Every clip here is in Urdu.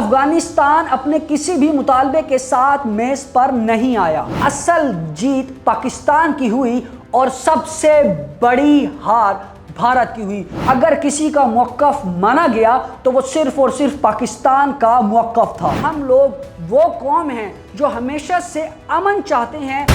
افغانستان اپنے کسی بھی مطالبے کے ساتھ میز پر نہیں آیا۔ اصل جیت پاکستان کی ہوئی اور سب سے بڑی ہار بھارت کی ہوئی۔ اگر کسی کا موقف مانا گیا تو وہ صرف اور صرف پاکستان کا موقف تھا۔ ہم لوگ وہ قوم ہیں جو ہمیشہ سے امن چاہتے ہیں۔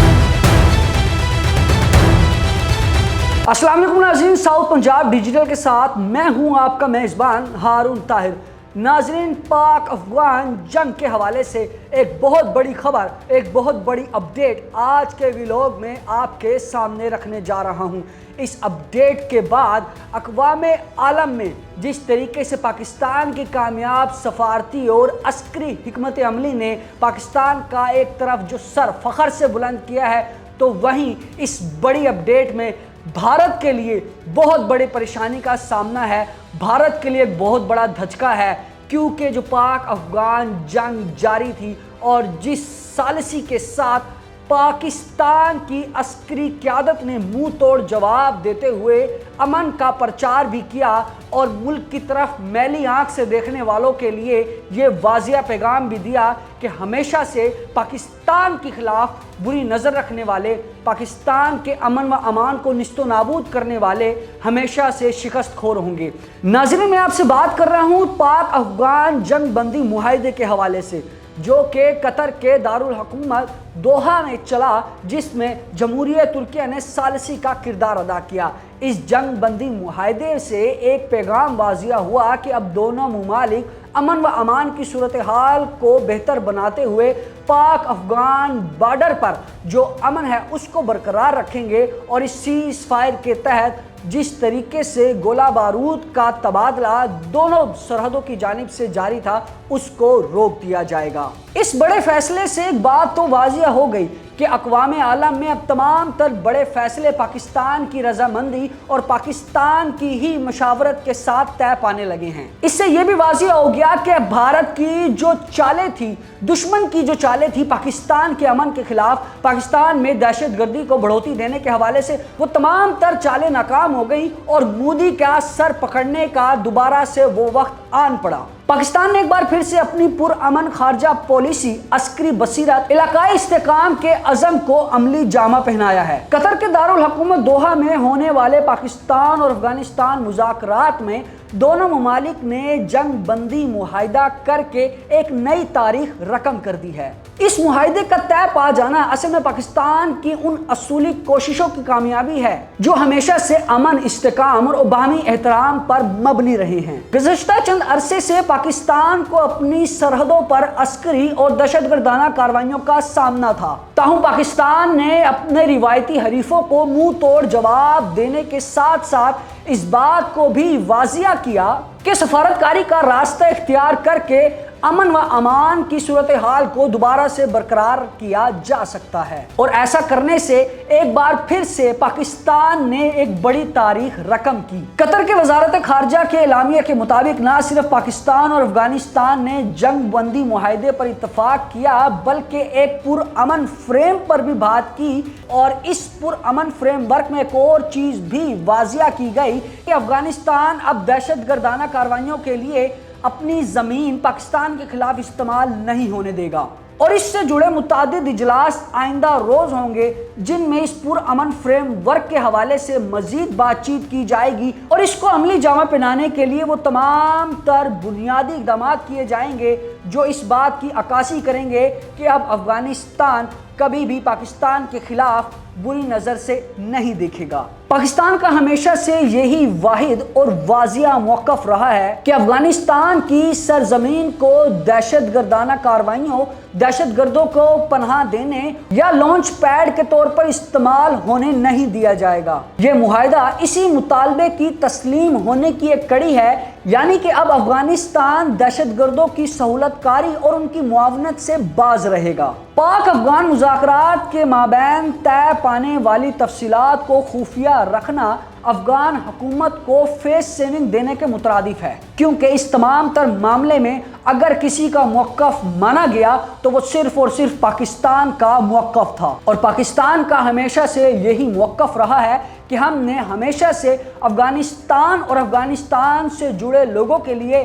السلام علیکم ناظرین، ساؤتھ پنجاب ڈیجیٹل کے ساتھ میں ہوں آپ کا میزبان ہارون طاہر۔ ناظرین، پاک افغان جنگ کے حوالے سے ایک بہت بڑی خبر، ایک بہت بڑی اپڈیٹ آج کے ویلاگ میں آپ کے سامنے رکھنے جا رہا ہوں۔ اس اپڈیٹ کے بعد اقوام عالم میں جس طریقے سے پاکستان کی کامیاب سفارتی اور عسکری حکمت عملی نے پاکستان کا ایک طرف جو سر فخر سے بلند کیا ہے، تو وہیں اس بڑی اپڈیٹ میں بھارت کے لیے بہت بڑی پریشانی کا سامنا ہے۔ بھارت کے لیے ایک بہت بڑا دھچکا ہے، کیونکہ جو پاک افغان جنگ جاری تھی اور جس ثالثی کے ساتھ پاکستان کی عسکری قیادت نے منہ توڑ جواب دیتے ہوئے امن کا پرچار بھی کیا اور ملک کی طرف میلی آنکھ سے دیکھنے والوں کے لیے یہ واضح پیغام بھی دیا کہ ہمیشہ سے پاکستان کے خلاف بری نظر رکھنے والے، پاکستان کے امن و امان کو نیست و نابود کرنے والے ہمیشہ سے شکست خور ہوں گے۔ ناظرین، میں آپ سے بات کر رہا ہوں پاک افغان جنگ بندی معاہدے کے حوالے سے، جو کہ قطر کے دارالحکومت دوحہ میں چلا، جس میں جمہوریہ ترکیہ نے ثالثی کا کردار ادا کیا۔ اس جنگ بندی معاہدے سے ایک پیغام واضح ہوا کہ اب دونوں ممالک امن و امان کی صورتحال کو بہتر بناتے ہوئے پاک افغان بارڈر پر جو امن ہے اس کو برقرار رکھیں گے، اور اس سیز فائر کے تحت جس طریقے سے گولہ بارود کا تبادلہ دونوں سرحدوں کی جانب سے جاری تھا اس کو روک دیا جائے گا۔ اس بڑے فیصلے سے ایک بات تو واضح ہو گئی کہ اقوام عالم میں اب تمام تر بڑے فیصلے پاکستان کی رضامندی اور پاکستان کی ہی مشاورت کے ساتھ طے پانے لگے ہیں۔ اس سے یہ بھی واضح ہو گیا کہ بھارت کی جو چالیں تھی، دشمن کی جو چالیں تھی پاکستان کے امن کے خلاف، پاکستان میں دہشت گردی کو بڑھوتی دینے کے حوالے سے، وہ تمام تر چالیں ناکام ہو گئی اور مودی کا سر پکڑنے کا دوبارہ سے وہ وقت آن پڑا۔ پاکستان نے ایک بار پھر سے اپنی پرامن خارجہ پالیسی، عسکری بصیرت، علاقائی استحکام کے عزم کو عملی جامہ پہنایا ہے۔ قطر کے دارالحکومت دوحہ میں ہونے والے پاکستان اور افغانستان مذاکرات میں دونوں ممالک نے جنگ بندی معاہدہ کر کے ایک نئی تاریخ رقم کر دی ہے۔ اس معاہدے کا طے پا جانا اصل میں پاکستان کی ان اصولی کوششوں کی کامیابی ہے جو ہمیشہ سے امن، استحکام اور باہمی احترام پر مبنی رہے ہیں۔ گزشتہ چند عرصے سے پاکستان کو اپنی سرحدوں پر عسکری اور دہشت گردانہ کارروائیوں کا سامنا تھا، تاہم پاکستان نے اپنے روایتی حریفوں کو منہ توڑ جواب دینے کے ساتھ ساتھ اس بات کو بھی واضح کیا کہ سفارتکاری کا راستہ اختیار کر کے امن و امان کی صورتحال کو دوبارہ سے برقرار کیا جا سکتا ہے، اور ایسا کرنے سے ایک بار پھر سے پاکستان نے ایک بڑی تاریخ رقم کی۔ قطر کے وزارت خارجہ کے اعلامیہ کے مطابق نہ صرف پاکستان اور افغانستان نے جنگ بندی معاہدے پر اتفاق کیا، بلکہ ایک پرامن فریم پر بھی بات کی، اور اس پرامن فریم ورک میں ایک اور چیز بھی واضح کی گئی کہ افغانستان اب دہشت گردانہ کارروائیوں کے لیے اپنی زمین پاکستان کے خلاف استعمال نہیں ہونے دے گا، اور اس سے جڑے متعدد اجلاس آئندہ روز ہوں گے جن میں اس پرامن فریم ورک کے حوالے سے مزید بات چیت کی جائے گی، اور اس کو عملی جامہ پہنانے کے لیے وہ تمام تر بنیادی اقدامات کیے جائیں گے جو اس بات کی عکاسی کریں گے کہ اب افغانستان کبھی بھی پاکستان کے خلاف بری نظر سے نہیں دیکھے گا۔ پاکستان کا ہمیشہ سے یہی واحد اور واضح موقف رہا ہے کہ افغانستان کی سرزمین کو دہشت گردانہ کارروائیوں، دہشت گردوں کو پناہ دینے یا لانچ پیڈ کے طور پر استعمال ہونے نہیں دیا جائے گا۔ یہ معاہدہ اسی مطالبے کی تسلیم ہونے کی ایک کڑی ہے، یعنی کہ اب افغانستان دہشت گردوں کی سہولت کاری اور ان کی معاونت سے باز رہے گا۔ پاک افغان مذاکرات کے مابین طے پانے والی تفصیلات کو خفیہ رکھنا افغان حکومت کو فیس سیونگ دینے کے مترادف ہے، کیونکہ اس تمام تر معاملے میں اگر کسی کا موقف مانا گیا تو وہ صرف اور صرف پاکستان کا موقف تھا، اور پاکستان کا ہمیشہ سے یہی موقف رہا ہے کہ ہم نے ہمیشہ سے افغانستان اور افغانستان سے جڑے لوگوں کے لیے